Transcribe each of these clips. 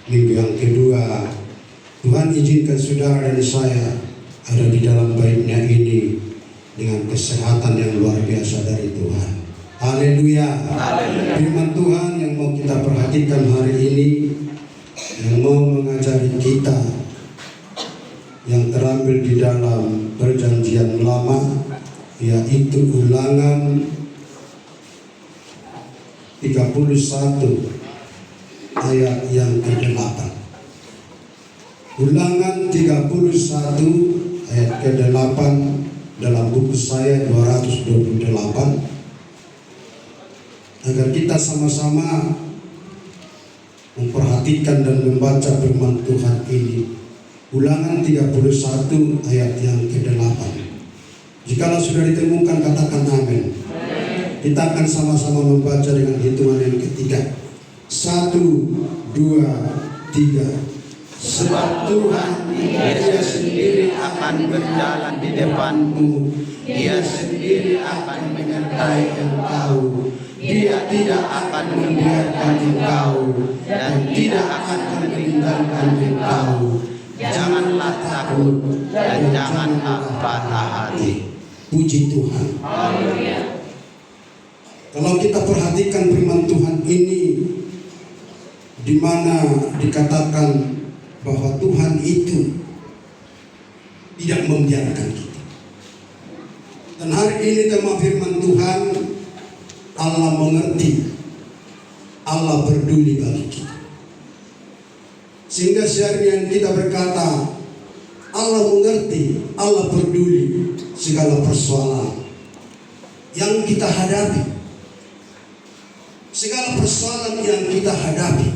Minggu yang kedua, Tuhan izinkan saudara dan saya ada di dalam baitnya ini dengan kesehatan yang luar biasa dari Tuhan. Haleluya. Firman Tuhan yang mau kita perhatikan hari ini, yang mau mengajari kita, yang terambil di dalam Perjanjian Lama, yaitu Ulangan 31 ayat yang ke-8. Ulangan 31 ayat ke-8 dalam buku saya 228, agar kita sama-sama memperhatikan dan membaca firman Tuhan ini. Ulangan 31 ayat yang ke-8. Jikalau sudah ditemukan, katakan amin. Kita akan sama-sama membaca dengan hitungan yang ketiga. 1, 2, 3. Sebab Tuhan Dia sendiri akan berjalan di depanmu, Dia sendiri akan menyertai engkau, Dia tidak akan membiarkan engkau dan tidak akan meninggalkan engkau. Janganlah takut dan janganlah patah hati. Puji Tuhan. Kalau kita perhatikan firman Tuhan ini, di mana dikatakan bahwa Tuhan itu tidak membiarkan kita. Dan hari ini tema firman Tuhan, Allah mengerti, Allah peduli bagi kita. Sehingga seharian kita berkata, Allah mengerti, Allah peduli segala persoalan yang kita hadapi. Segala persoalan yang kita hadapi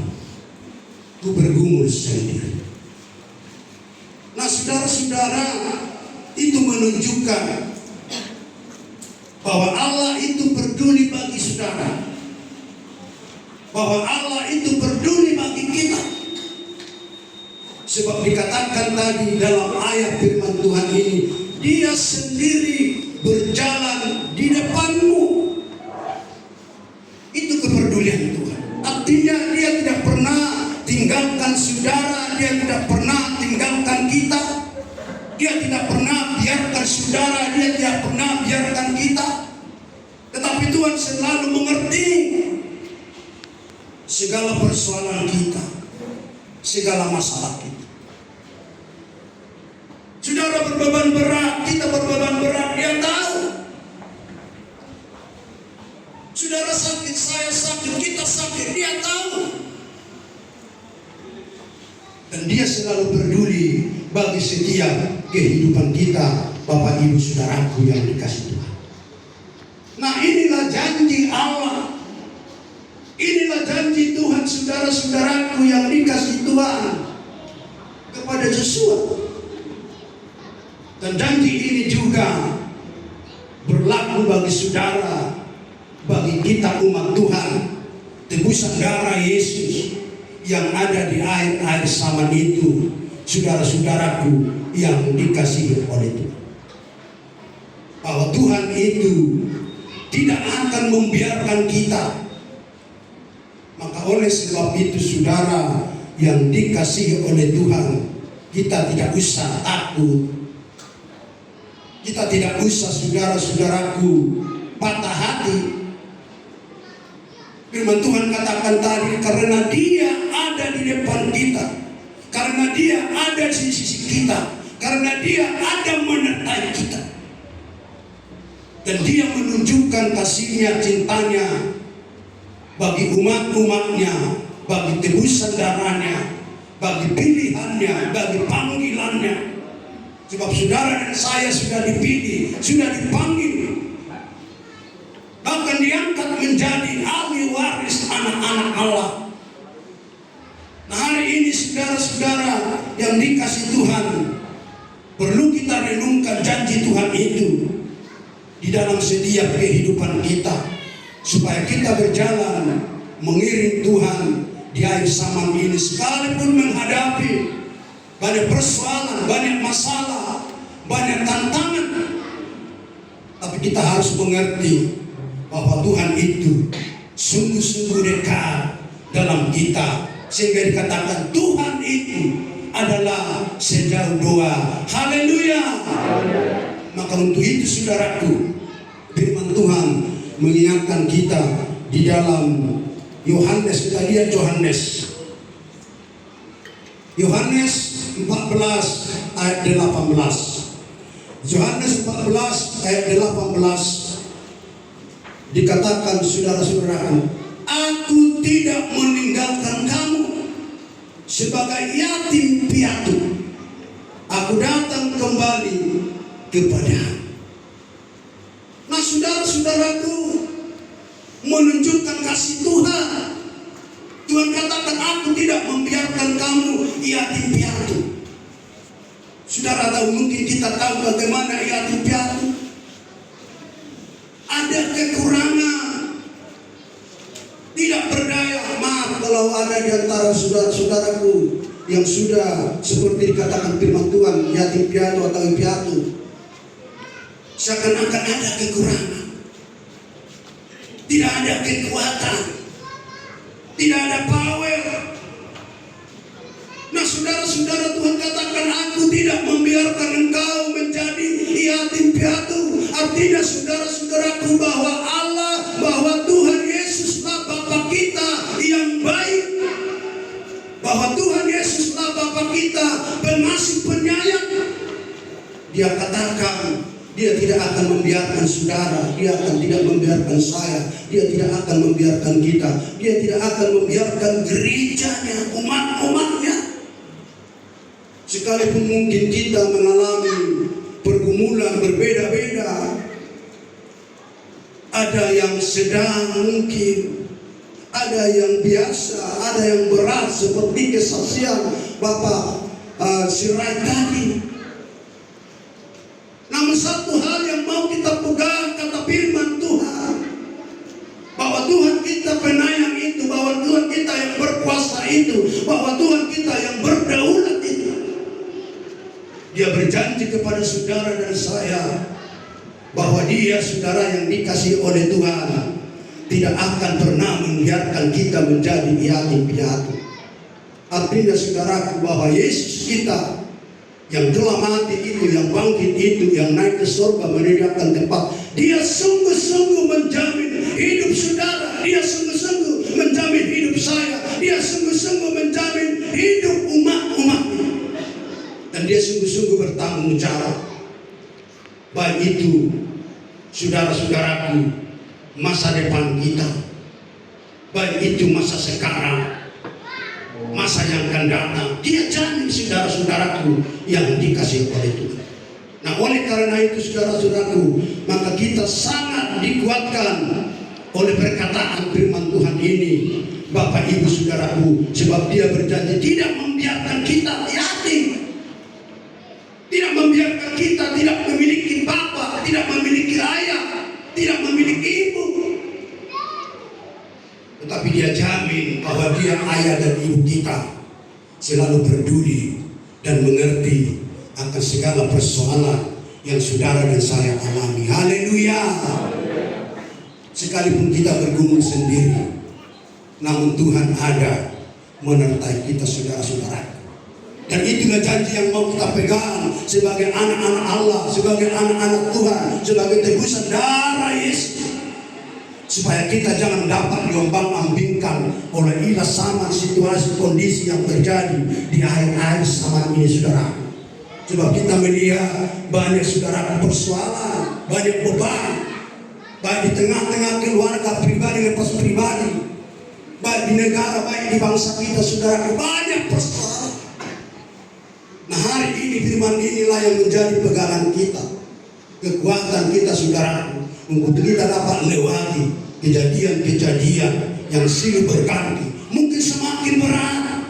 itu bergumul sendiri. Nah, saudara-saudara, itu menunjukkan bahwa Allah itu peduli bagi saudara, bahwa Allah itu peduli bagi kita. Sebab dikatakan tadi dalam ayat firman Tuhan ini, Dia sendiri berjalan di depanmu. Itu kepedulian Tuhan. Artinya Dia tidak pernah tinggalkan saudara, Dia tidak pernah tinggalkan kita, Dia tidak pernah biarkan saudara, Dia tidak pernah biarkan kita. Tetapi Tuhan selalu mengerti segala persoalan kita, segala masalah kita. Saudara berbeban berat, kita berbeban berat, Dia tahu. Saudara sakit, saya sakit, kita sakit, Dia tahu. Dan Dia selalu peduli bagi setiap kehidupan kita, Bapak Ibu Saudaraku yang dikasihi Tuhan. Nah, inilah janji Allah. Inilah janji Tuhan, saudara-saudaraku yang dikasihi Tuhan kepada Yosua. Dan janji ini juga berlaku bagi saudara, bagi kita umat Tuhan, tebusan darah Yesus yang ada di air-air zaman itu, saudara-saudaraku yang dikasihi oleh Tuhan. Bahwa Tuhan itu tidak akan membiarkan kita. Maka oleh sebab itu, saudara yang dikasihi oleh Tuhan, kita tidak usah takut. Kita tidak usah, saudara-saudaraku, patah hati. Firman Tuhan katakan tadi, karena Dia ada di depan kita, karena Dia ada di sisi kita, karena Dia ada menyertai kita, dan Dia menunjukkan kasih-Nya, cintanya bagi umat-umatnya, bagi tebusan darahnya, bagi pilihannya, bagi panggilannya. Sebab saudara dan saya sudah dipilih, sudah dipanggil, bahkan diangkat menjadi ahli waris anak-anak Allah. Nah, hari ini saudara-saudara yang dikasih Tuhan, perlu kita renungkan janji Tuhan itu di dalam setiap kehidupan kita, supaya kita berjalan mengiring Tuhan di akhir zaman ini, sekalipun menghadapi banyak persoalan, banyak masalah, banyak tantangan. Tapi kita harus mengerti bahwa Tuhan itu sungguh-sungguh dekat dalam kita Sehingga dikatakan Tuhan itu adalah sejauh doa. Haleluya. Maka untuk itu saudaraku, firman Tuhan mengingatkan kita di dalam Yohanes, kita lihat Yohanes 14 ayat 18. Yohanes 14 ayat 18 dikatakan, saudara-saudaraku, aku tidak meninggalkan kamu sebagai yatim piatu. Aku datang kembali kepadamu. Nah, saudara-saudaraku, menunjukkan kasih Tuhan. Tuhan katakan, aku tidak membiarkan kamu yatim piatu. Saudara tahu, mungkin kita tahu bagaimana yatim piatu. Ada kekurangan, tidak berdaya. Maaf kalau ada di antara saudara-saudaraku yang sudah seperti dikatakan firman Tuhan, yatim piatu atau piatu, seakan-akan ada kekurangan, tidak ada kekuatan, tidak ada power. Nah, saudara-saudara, Tuhan katakan, aku tidak membiarkan engkau menjadi yatim piatu. Artinya saudara-saudaraku, bahwa Allah, bahwa Tuhan Yesuslah Bapa kita yang baik, bahwa Tuhan Yesuslah Bapa kita pengasih penyayang. Dia katakan, dia tidak akan membiarkan saudara, dia akan tidak membiarkan saya, dia tidak akan membiarkan kita, dia tidak akan membiarkan gerejanya, umat-umatnya. Sekalipun mungkin kita mengalami pergumulan berbeda-beda, ada yang sedang mungkin, ada yang biasa, ada yang berat seperti kesaksian Bapak Sirai tadi. Namun satu hal yang mau kita pegang, kata firman Tuhan, bahwa Tuhan kita penyayang itu, bahwa Tuhan kita yang berkuasa itu, bahwa Tuhan kita yang berdaulat itu. Dia berjanji kepada saudara dan saya bahwa dia, saudara yang dikasihi oleh Tuhan, tidak akan pernah membiarkan kita menjadi yatim piatu. Artinya saudaraku, bahwa Yesus kita yang telah mati itu, yang bangkit itu, yang naik ke surga menyediakan tempat, dia sungguh-sungguh menjamin hidup saudara, dia sungguh-sungguh menjamin hidup saya, dia sungguh-sungguh menjamin hidup umat-umatnya. Dan dia sungguh-sungguh bertanggung jawab. Baik itu, saudara-saudaraku, masa depan kita, baik itu masa sekarang, masa yang akan datang, dia jamin saudara-saudaraku yang dikasihi oleh Tuhan. Nah, oleh karena itu saudara-saudaraku, maka kita sangat dikuatkan oleh perkataan firman Tuhan ini, Bapak Ibu saudaraku, sebab dia berjanji tidak membiarkan kita yatim, tidak membiarkan kita tidak memiliki bapa, tidak memiliki ayah, tidak memiliki ibu. Tetapi dia jamin bahwa dia ayah dan ibu kita, selalu peduli dan mengerti akan segala persoalan yang saudara dan saya alami. Haleluya. Sekalipun kita bergumul sendiri, namun Tuhan ada menyertai kita, saudara-saudara. Dan itulah janji yang mau kita pegang sebagai anak-anak Allah, sebagai anak-anak Tuhan, sebagai tebusan darah Yesus, supaya kita jangan dapat diombang-ambingkan oleh ilah sama situasi kondisi yang terjadi di akhir-akhir zaman ini, saudara. Sebab kita melihat banyak saudara persoalan, banyak beban, baik di tengah-tengah keluarga pribadi lepas pribadi, baik di negara, baik di bangsa kita, saudara, banyak persoalan. Nah, hari ini firman inilah yang menjadi pegangan kita, kekuatan kita, saudara, untuk kita dapat lewati kejadian-kejadian yang silih berganti, mungkin semakin berat,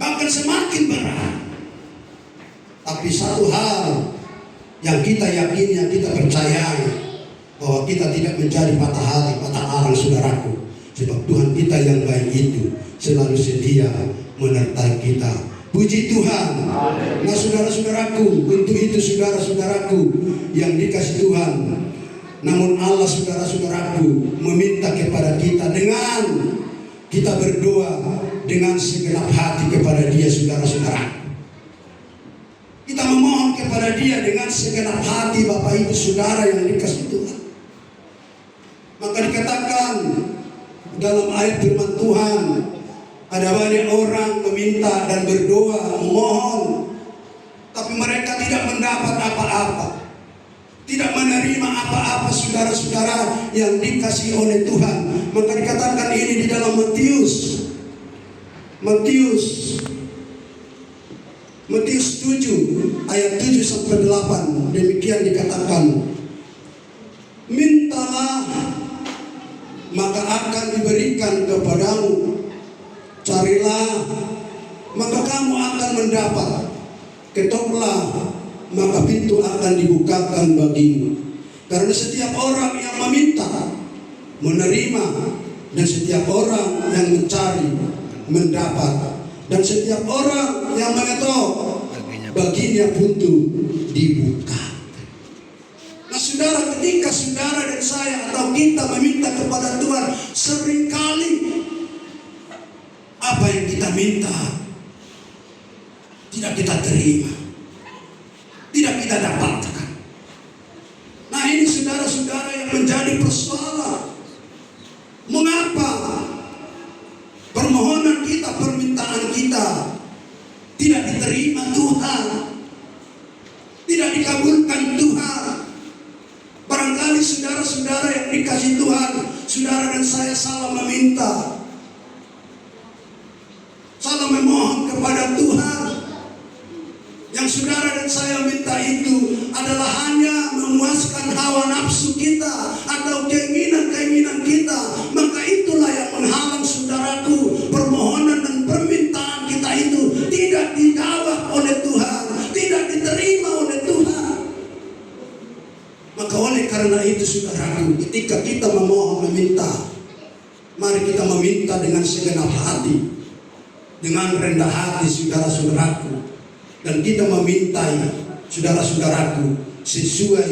bahkan semakin berat. Tapi satu hal yang kita yakini, yang kita percayai, bahwa kita tidak menjadi patah hati, patah arang, saudaraku, sebab Tuhan kita yang baik itu selalu sedia menyertai kita. Puji Tuhan. Nah, saudara-saudaraku, untuk itu saudara-saudaraku yang dikasih Tuhan, namun Allah, saudara-saudaraku, meminta kepada kita dengan kita berdoa dengan segenap hati kepada Dia, saudara-saudara. Kita memohon kepada Dia dengan segenap hati, Bapak Ibu Saudara yang dikasihi Tuhan. Maka dikatakan dalam ayat firman Tuhan, ada banyak orang meminta dan berdoa, memohon, tapi mereka tidak mendapat apa-apa, tidak menerima apa-apa, saudara-saudara yang dikasihi oleh Tuhan. Maka dikatakan ini di dalam Matius 7 ayat 7 sampai 8. Demikian dikatakan, mintalah maka akan diberikan kepadamu, carilah maka kamu akan mendapat, ketoklah maka pintu akan dibukakan bagimu. Karena setiap orang yang meminta menerima, dan setiap orang yang mencari mendapat, dan setiap orang yang mengetok baginya pintu dibuka. Nah saudara, ketika saudara dan saya atau kita meminta kepada Tuhan, seringkali apa yang kita minta tidak kita terima, tidak kita dapatkan. Nah ini saudara-saudara yang menjadi persoalan. Mengapa permohonan kita, permintaan kita tidak diterima Tuhan, tidak dikabulkan Tuhan? Barangkali saudara-saudara yang dikasihi Tuhan, saudara dan saya salah meminta, salah memohon kepada Tuhan. Yang saudara dan saya minta itu adalah hanya memuaskan hawa nafsu kita atau keinginan-keinginan kita. Maka itulah yang menghalang saudaraku, permohonan dan permintaan kita itu tidak dijawab oleh Tuhan, tidak diterima oleh Tuhan. Maka oleh karena itu saudaraku, ketika kita memohon meminta, mari kita meminta dengan segenap hati, dengan rendah hati saudara-saudaraku. Dan kita memintai saudara-saudaraku sesuai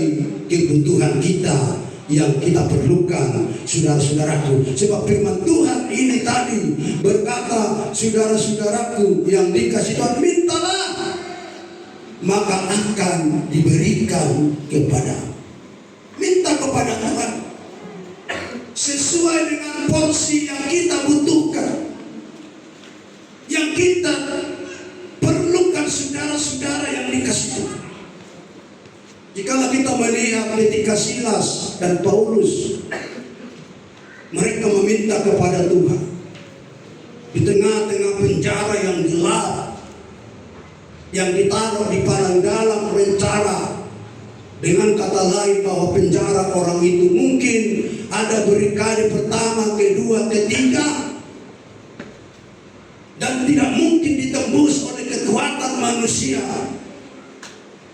kebutuhan kita yang kita perlukan, saudara-saudaraku. Sebab firman Tuhan ini tadi berkata, saudara-saudaraku yang dikasihi Tuhan, mintalah maka akan diberikan kepada. Minta kepada Tuhan sesuai dengan porsi yang kita butuhkan, yang kita perlukan, saudara-saudara yang dikasihi Tuhan. Jikalau kita melihat ketika Silas dan Paulus, mereka meminta kepada Tuhan di tengah-tengah penjara yang gelap, yang ditaruh di padang dalam rencana. Dengan kata lain bahwa penjara orang itu mungkin ada berikade pertama, kedua, ketiga, dan tidak mungkin ditembus oleh kekuatan manusia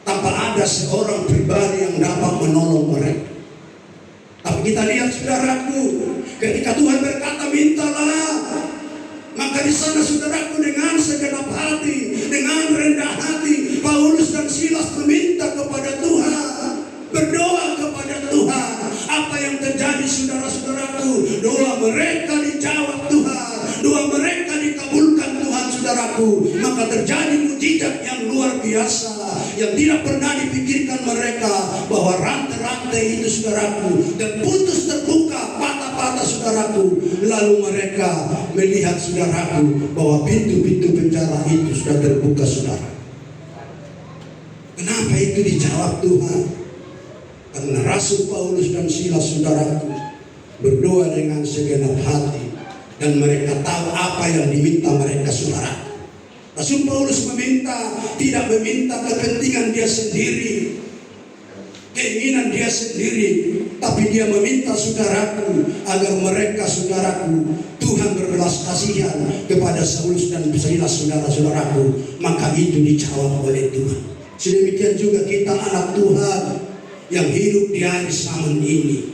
tanpa ada seorang pribadi yang dapat menolong mereka. Tapi kita lihat saudaraku, ketika Tuhan berkata mintalah, maka di sana saudaraku dengan segenap hati, dengan rendah hati, Paulus dan Silas meminta kepada Tuhan, berdoa kepada Tuhan. Apa yang terjadi saudara-saudaraku? Doa mereka dijawab Tuhan, doa mereka dikabulkan Tuhan, saudaraku. Maka terjadi mujizat yang luar biasa yang tidak pernah dipikirkan mereka, bahwa rantai-rantai itu saudaraku dan putus terbuka, patah-patah saudaraku. Lalu mereka melihat saudaraku bahwa pintu-pintu penjara itu sudah terbuka, saudara. Kenapa itu dijawab Tuhan? Karena Rasul Paulus dan Silas, saudaraku, berdoa dengan segenap hati, dan mereka tahu apa yang diminta mereka, saudara. Rasul Paulus meminta, tidak meminta kepentingan dia sendiri, keinginan dia sendiri, tapi dia meminta saudaraku agar mereka, saudaraku, Tuhan berbelas kasihan kepada Saulus dan Silas, saudara-saudaraku. Maka itu dijawab oleh Tuhan. Sedemikian juga kita anak Tuhan yang hidup di hari zaman ini,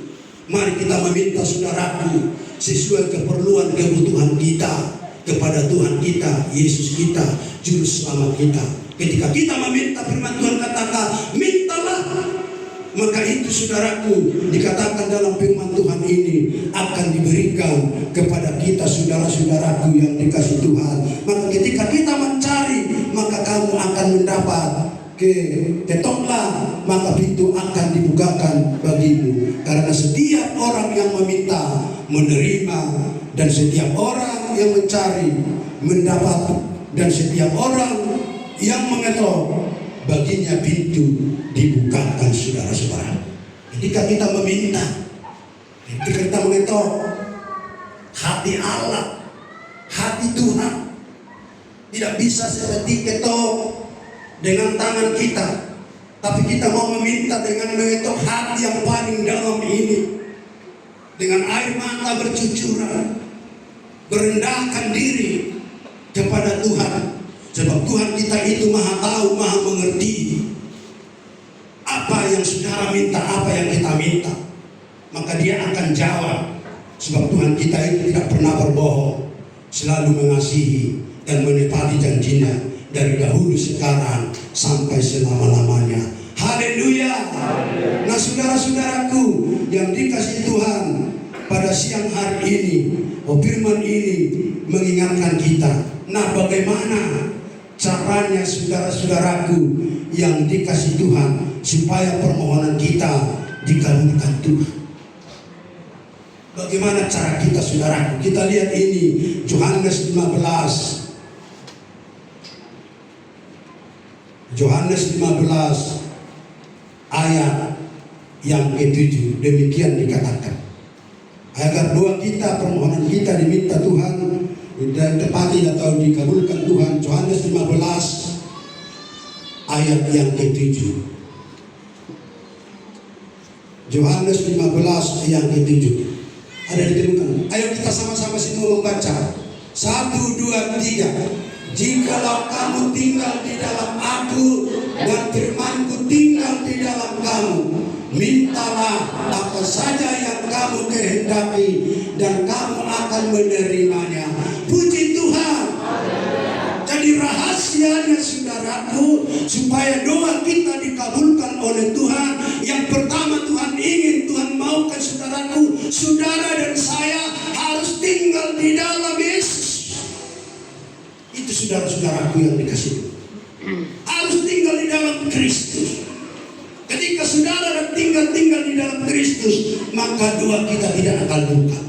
mari kita meminta saudaraku sesuai keperluan kebutuhan kita kepada Tuhan kita, Yesus kita, Juru Selamat kita. Ketika kita meminta, firman Tuhan katakan, mintalah Maka itu saudaraku, dikatakan dalam firman Tuhan ini akan diberikan kepada kita saudara-saudaraku yang dikasih Tuhan. Maka ketika kita mencari, maka kamu akan mendapat. Ketoklah, maka pintu akan dibukakan bagimu. Karena setiap orang yang meminta menerima, dan setiap orang yang mencari mendapat, dan setiap orang yang mengetok baginya pintu dibukakan, saudara-saudara. Ketika kita meminta, ketika kita mengetok, hati Allah, hati Tuhan tidak bisa seperti ketok dengan tangan kita, tapi kita mau meminta dengan mengetok hati yang paling dalam ini, dengan air mata bercucuran, merendahkan diri kepada Tuhan. Sebab Tuhan kita itu maha tahu, maha mengerti apa yang saudara minta, apa yang kita minta. Maka dia akan jawab. Sebab Tuhan kita itu tidak pernah berbohong, selalu mengasihi dan menepati janjinya dari dahulu, sekarang, sampai selama-lamanya. Haleluya. Nah saudara-saudaraku yang dikasih Tuhan, pada siang hari ini, firman ini mengingatkan kita. Nah bagaimana caranya saudara-saudaraku yang dikasih Tuhan supaya permohonan kita dikabulkan Tuhan? Bagaimana cara kita, saudaraku? Kita lihat ini Yohanes 15. Yohanes 15 ayat yang ke-7, demikian dikatakan, agar doa kita, permohonan kita diminta Tuhan dan tepati atau dikabulkan Tuhan. Yohanes 15 ayat yang ke-7. Yohanes 15 yang ke-7. Ada ditemukan? Ayo kita sama-sama semua membaca. 1, 2, 3. Jikalau kamu tinggal di dalam aku dan firmanku tinggal di dalam kamu, mintalah apa saja yang kamu kehendaki dan kamu akan menerimanya. Puji Tuhan. Jadi rahasianya saudaraku, supaya doa kita dikabulkan oleh Tuhan, yang pertama Tuhan ingin, Tuhan maukan saudaraku, saudara dan saya harus tinggal di dalam Yesus. Itu saudara-saudaraku yang dikasih, harus tinggal di dalam Kristus. Ketika saudara tinggal di dalam Kristus, maka doa kita tidak akan luka.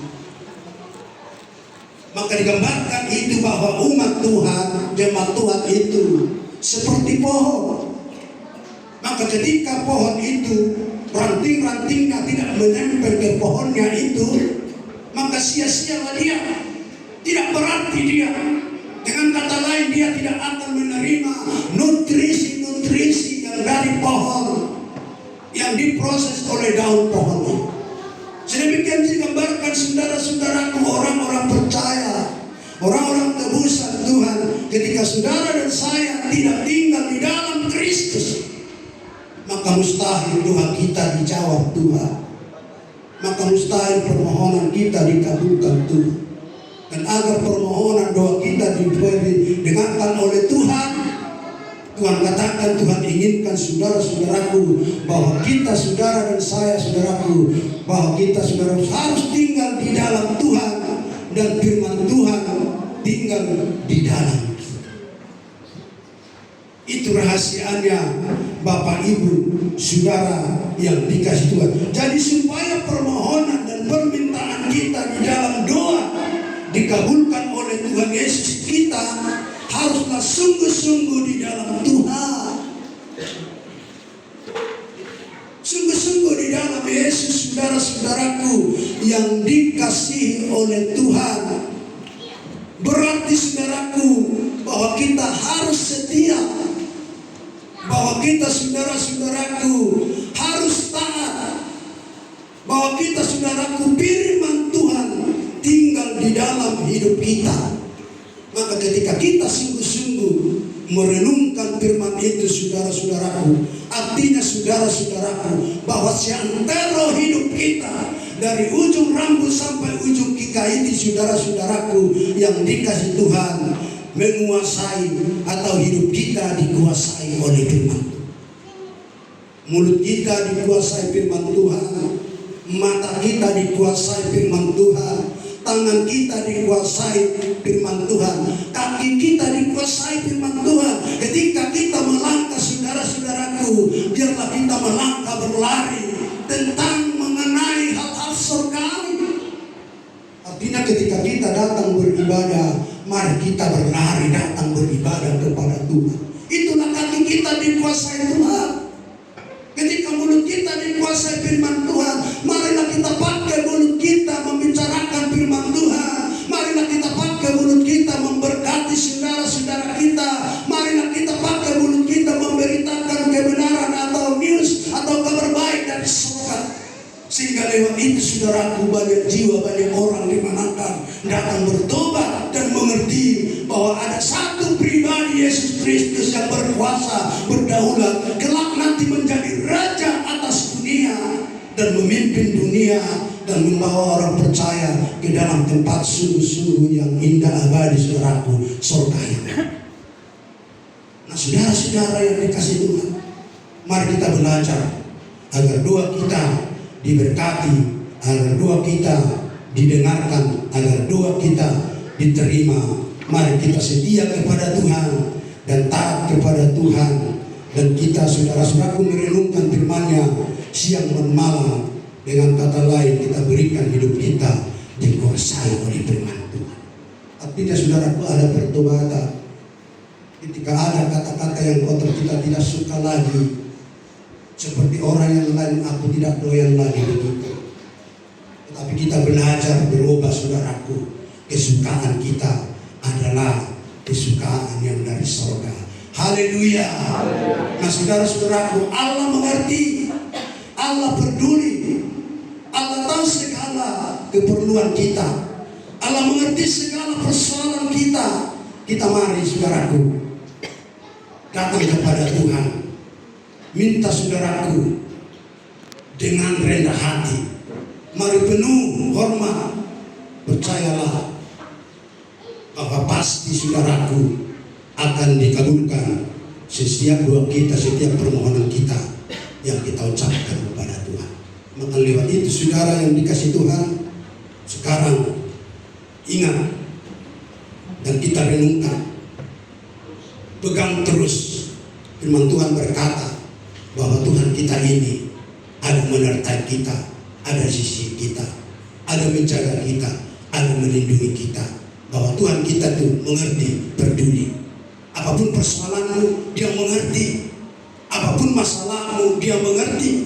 Maka digambarkan itu bahwa umat Tuhan, jemaat Tuhan itu seperti pohon. Maka ketika pohon itu ranting-rantingnya tidak menempel ke pohonnya itu, maka sia-sialah dia, tidak berarti dia. Dengan kata lain, dia tidak akan menerima nutrisi-nutrisi yang dari pohon, yang diproses oleh daun pohon. Sedemikian digambarkan saudara-saudaraku, orang-orang percaya, orang-orang tebusan Tuhan, ketika saudara dan saya tidak tinggal di dalam Kristus, maka mustahil doa kita dijawab Tuhan, maka mustahil permohonan kita dikabulkan Tuhan. Dan agar permohonan doa kita didengarkan oleh Tuhan, Tuhan katakan, Tuhan inginkan saudara-saudaraku, bahwa kita, saudara dan saya, saudaraku, bahwa kita, saudara, harus tinggal di dalam Tuhan, dan firman Tuhan tinggal di dalam kita. Itu rahasianya Bapak Ibu saudara yang dikasih Tuhan. Jadi supaya permohonan dan permintaan kita di dalam doa dikabulkan oleh Tuhan Yesus, kita haruslah sungguh-sungguh di dalam Tuhan, sungguh-sungguh di dalam Yesus, saudara-saudaraku yang dikasihi oleh Tuhan. Berarti saudaraku bahwa kita harus setia, bahwa kita, saudara-saudaraku, harus taat, bahwa kita, saudaraku, firman Tuhan tinggal di dalam hidup kita. Maka ketika kita sungguh-sungguh merenungkan firman itu, saudara-saudaraku, artinya saudara-saudaraku, bahwa seantero hidup kita, dari ujung rambut sampai ujung kika ini, saudara-saudaraku yang dikasih Tuhan, menguasai atau hidup kita dikuasai oleh firman. Mulut kita dikuasai firman Tuhan, mata kita dikuasai firman Tuhan, tangan kita dikuasai firman Tuhan, kaki kita dikuasai firman Tuhan. Ketika kita melangkah, saudara-saudaraku, biarlah kita melangkah berlari tentang mengenai hal-hal surgawi. Artinya ketika kita datang beribadah, mari kita berlari datang beribadah kepada Tuhan. Itulah kaki kita dikuasai Tuhan. Ketika mulut kita dikuasai firman Tuhan, marilah kita pakai mulut kita membicarakan firman Tuhan. Marilah kita pakai mulut kita memberkati saudara-saudara kita. Marilah kita pakai mulut kita memberitakan kebenaran atau news atau kabar baik dari surga. Sehingga lewat itu, saudaraku, banyak jiwa, banyak orang dimanapun datang bertobat dan mengerti bahwa ada satu pribadi, Yesus Kristus, yang berkuasa, berdaulat, kelak nanti menjadi raja atas dunia dan memimpin dunia dan membawa orang percaya ke dalam tempat sungguh-sungguh yang indah abadi, saudaraku, surga. Nah, saudara-saudara yang dikasihi Tuhan, mari kita belajar agar doa kita diberkati, agar doa kita didengarkan, agar doa kita diterima. Mari kita setia kepada Tuhan dan taat kepada Tuhan, dan kita, saudara-saudaraku, merenungkan firman-Nya siang dan malam. Dengan kata lain, kita berikan hidup kita dikuasai oleh firman Tuhan. Artinya, saudaraku, ada pertobatan. Ketika ada kata-kata yang kotor, kita tidak suka lagi. Seperti orang yang lain, aku tidak doyan lagi begitu. Tetapi kita belajar berubah, saudaraku. Kesukaan kita adalah kesukaan yang dari surga. Haleluya. Nah, saudara-saudaraku, Allah mengerti, Allah peduli, Allah tahu segala keperluan kita, Allah mengerti segala persoalan kita. Kita mari, saudaraku, datang kepada Tuhan. Minta, saudaraku, dengan rendah hati. Mari penuh hormat. Percayalah bahwa pasti, saudaraku, akan dikabulkan setiap doa kita, setiap permohonan kita yang kita ucapkan kepada Tuhan. Maka lewat itu, saudara yang dikasih Tuhan, sekarang ingat dan kita renungkan, pegang terus firman Tuhan berkata bahwa Tuhan kita ini ada menyertai kita, ada sisi kita, ada menjaga kita, ada melindungi kita. Bahwa Tuhan kita tuh mengerti, peduli. Apapun persoalanmu, Dia mengerti. Apapun masalahmu, Dia mengerti.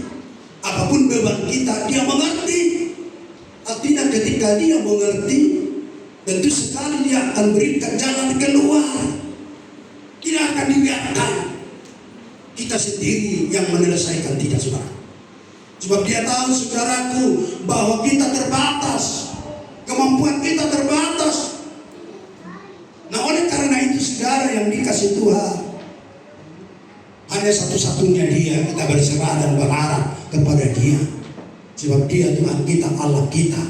Apapun beban kita, Dia mengerti. Artinya ketika Dia mengerti, tentu sekali Dia akan berikan jalan keluar. Tidak akan dibiarkan kita sendiri yang menyelesaikan, tidak, saudara. Sebab Dia tahu, saudaraku, bahwa kita terbatas, kemampuan kita terbatas. Nah, oleh karena itu, saudara yang dikasih Tuhan, hanya satu-satunya Dia kita berserah dan berharap kepada Dia. Sebab Dia Tuhan kita, Allah kita,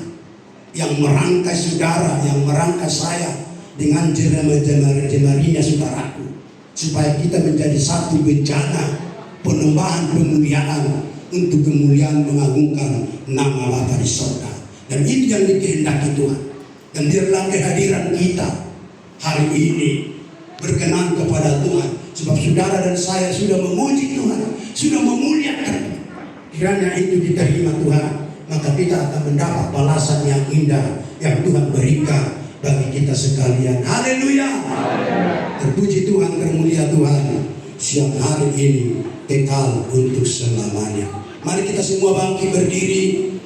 yang merangkai saudara, yang merangkai saya dengan jemari-jemarinya, saudaraku, supaya kita menjadi satu bejana penembahan kemuliaan untuk kemuliaan mengagungkan nama Bapa di surga. Dan itu yang dikehendaki Tuhan. Dan biarlah kehadiran kita hari ini berkenan kepada Tuhan. Sebab saudara dan saya sudah memuji Tuhan, sudah memuliakan. Kiranya itu diterima Tuhan, maka kita akan mendapat balasan yang indah yang Tuhan berikan bagi kita sekalian. Haleluya. Terpuji Tuhan, termulia Tuhan siang hari ini, kekal untuk selamanya. Mari kita semua bangkit berdiri.